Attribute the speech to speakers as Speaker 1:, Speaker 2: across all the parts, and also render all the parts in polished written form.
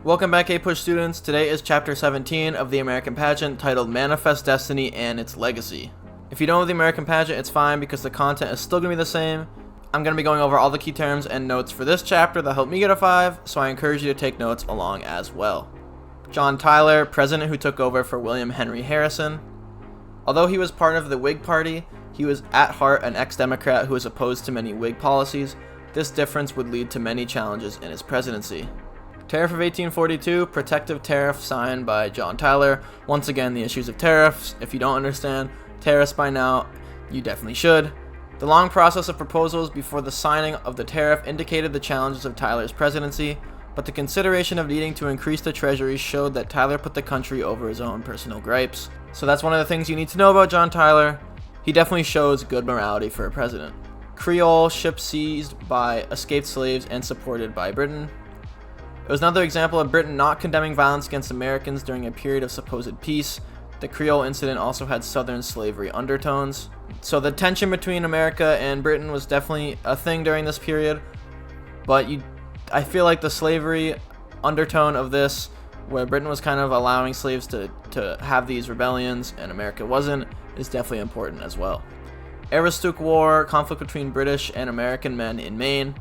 Speaker 1: Welcome back, APUSH students. Today is Chapter 17 of the American Pageant, titled Manifest Destiny and Its Legacy. If you don't know the American Pageant, it's fine because the content is still going to be the same. I'm going to be going over all the key terms and notes for this chapter that helped me get a 5, so I encourage you to take notes along as well. John Tyler, president who took over for William Henry Harrison. Although he was part of the Whig Party, he was at heart an ex-Democrat who was opposed to many Whig policies. This difference would lead to many challenges in his presidency. Tariff of 1842, protective tariff signed by John Tyler. Once again, the issues of tariffs. If you don't understand tariffs by now, you definitely should. The long process of proposals before the signing of the tariff indicated the challenges of Tyler's presidency, but the consideration of needing to increase the treasury showed that Tyler put the country over his own personal gripes. So that's one of the things you need to know about John Tyler. He definitely shows good morality for a president. Creole, ship seized by escaped slaves and supported by Britain. It was another example of Britain not condemning violence against Americans during a period of supposed peace. The Creole incident also had Southern slavery undertones. So the tension between America and Britain was definitely a thing during this period. But I feel like the slavery undertone of this, where Britain was kind of allowing slaves to have these rebellions and America wasn't, is definitely important as well. Aroostook War, conflict between British and American men in Maine.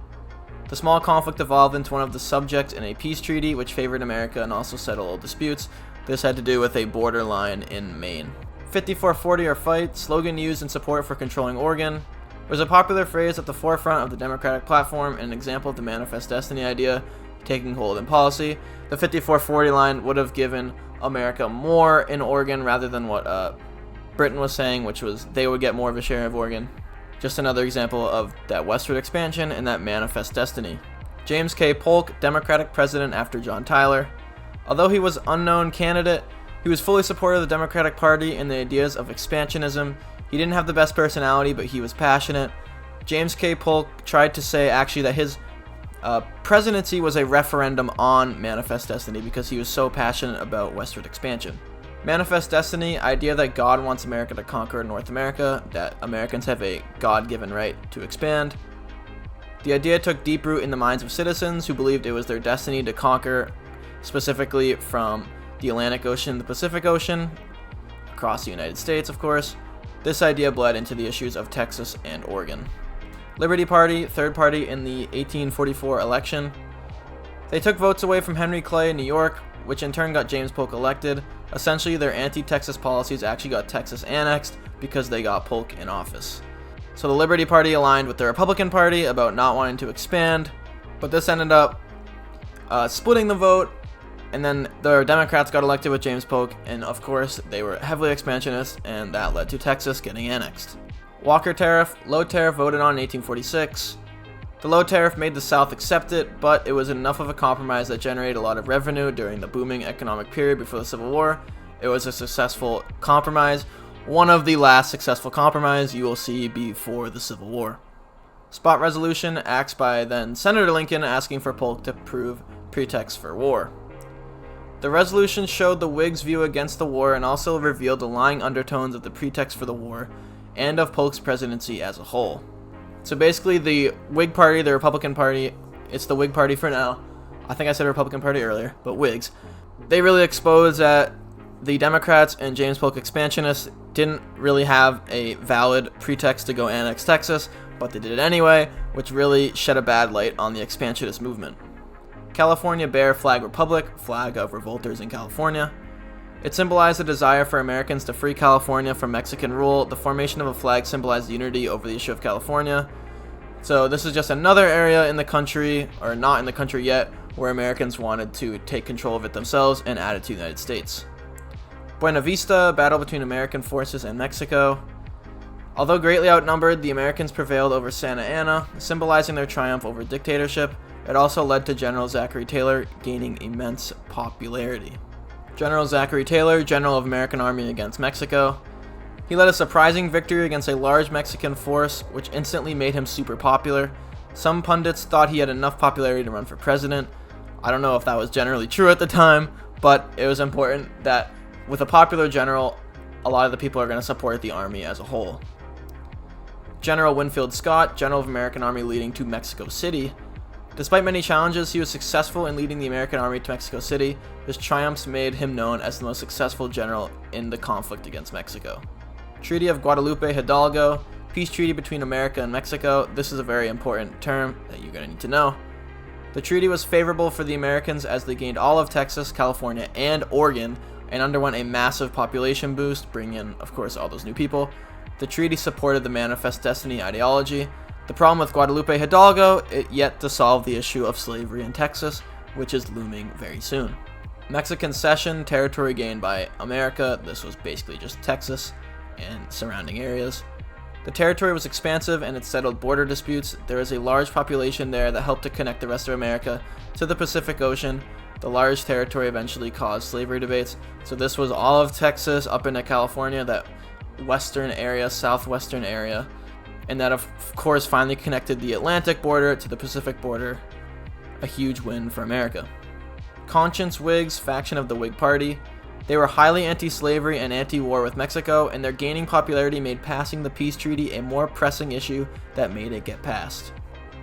Speaker 1: The small conflict evolved into one of the subjects in a peace treaty which favored America and also settled all disputes. This had to do with a border line in Maine. 5440 or fight, slogan used in support for controlling Oregon. It was a popular phrase at the forefront of the Democratic platform and an example of the Manifest Destiny idea taking hold in policy. The 5440 line would have given America more in Oregon rather than what Britain was saying, which was they would get more of a share of Oregon. Just another example of that westward expansion and that manifest destiny. James K. Polk, Democratic president after John Tyler. Although he was unknown candidate, he was fully supportive of the Democratic Party and the ideas of expansionism. He didn't have the best personality, but he was passionate. James K. Polk tried to say actually that his presidency was a referendum on manifest destiny because he was so passionate about westward expansion. Manifest Destiny, idea that God wants America to conquer North America, that Americans have a God-given right to expand. The idea took deep root in the minds of citizens who believed it was their destiny to conquer, specifically from the Atlantic Ocean, the Pacific Ocean, across the United States, of course. This idea bled into the issues of Texas and Oregon. Liberty Party, third party in the 1844 election. They took votes away from Henry Clay in New York, which in turn got James Polk elected. Essentially, their anti-Texas policies actually got Texas annexed because they got Polk in office. So the Liberty Party aligned with the Republican Party about not wanting to expand, but this ended up splitting the vote, and then the Democrats got elected with James Polk, and of course, they were heavily expansionist, and that led to Texas getting annexed. Walker Tariff, low tariff voted on in 1846. The low tariff made the South accept it, but it was enough of a compromise that generated a lot of revenue during the booming economic period before the Civil War. It was a successful compromise, one of the last successful compromises you will see before the Civil War. Spot resolution, acts by then Senator Lincoln asking for Polk to prove pretext for war. The resolution showed the Whigs' view against the war and also revealed the lying undertones of the pretext for the war and of Polk's presidency as a whole. So basically, the Whig Party, the Republican Party, it's the Whig Party for now. I think I said Republican Party earlier, but Whigs. They really exposed that the Democrats and James Polk expansionists didn't really have a valid pretext to go annex Texas, but they did it anyway, which really shed a bad light on the expansionist movement. California Bear Flag Republic, flag of revolters in California. It symbolized the desire for Americans to free California from Mexican rule. The formation of a flag symbolized unity over the issue of California. So this is just another area in the country, or not in the country yet, where Americans wanted to take control of it themselves and add it to the United States. Buena Vista, battle between American forces and Mexico. Although greatly outnumbered, the Americans prevailed over Santa Anna, symbolizing their triumph over dictatorship. It also led to General Zachary Taylor gaining immense popularity. General Zachary Taylor, General of American Army against Mexico. He led a surprising victory against a large Mexican force, which instantly made him super popular. Some pundits thought he had enough popularity to run for president. I don't know if that was generally true at the time, but it was important that with a popular general, a lot of the people are going to support the army as a whole. General Winfield Scott, General of American Army leading to Mexico City. Despite many challenges, he was successful in leading the American army to Mexico City. His triumphs made him known as the most successful general in the conflict against Mexico. Treaty of Guadalupe, Hidalgo, peace treaty between America and Mexico. This is a very important term that you're going to need to know. The treaty was favorable for the Americans as they gained all of Texas, California, and Oregon, and underwent a massive population boost, bringing in, of course, all those new people. The treaty supported the Manifest Destiny ideology. The problem with Guadalupe Hidalgo, it yet to solve the issue of slavery in Texas, which is looming very soon. Mexican cession, territory gained by America. This was basically just Texas and surrounding areas. The territory was expansive and it settled border disputes. There is a large population there that helped to connect the rest of America to the Pacific Ocean. The large territory eventually caused slavery debates. So this was all of Texas up into California, that western area, southwestern area. And that of course finally connected the Atlantic border to the Pacific border. A huge win for America. Conscience Whigs, faction of the Whig Party. They were highly anti-slavery and anti-war with Mexico, and their gaining popularity made passing the peace treaty a more pressing issue that made it get passed.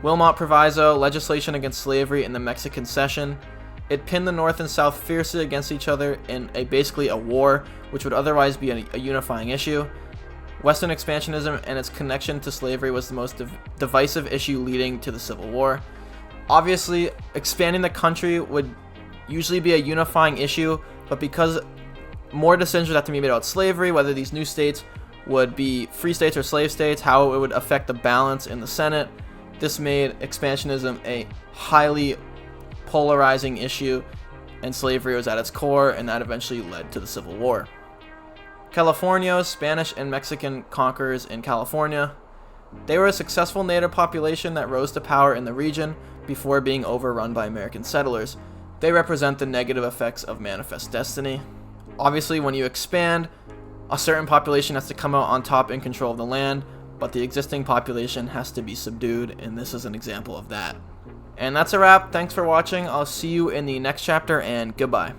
Speaker 1: Wilmot Proviso, legislation against slavery in the Mexican cession. It pinned the North and South fiercely against each other in basically a war, which would otherwise be a unifying issue. Western expansionism and its connection to slavery was the most divisive issue leading to the Civil War. Obviously, expanding the country would usually be a unifying issue, but because more decisions would have to be made about slavery, whether these new states would be free states or slave states, how it would affect the balance in the Senate, this made expansionism a highly polarizing issue, and slavery was at its core, and that eventually led to the Civil War. Californios, Spanish and Mexican conquerors in California. They were a successful native population that rose to power in the region before being overrun by American settlers. They represent the negative effects of Manifest Destiny. Obviously, when you expand, a certain population has to come out on top in control of the land, but the existing population has to be subdued, and this is an example of that. And that's a wrap. Thanks for watching. I'll see you in the next chapter, and goodbye.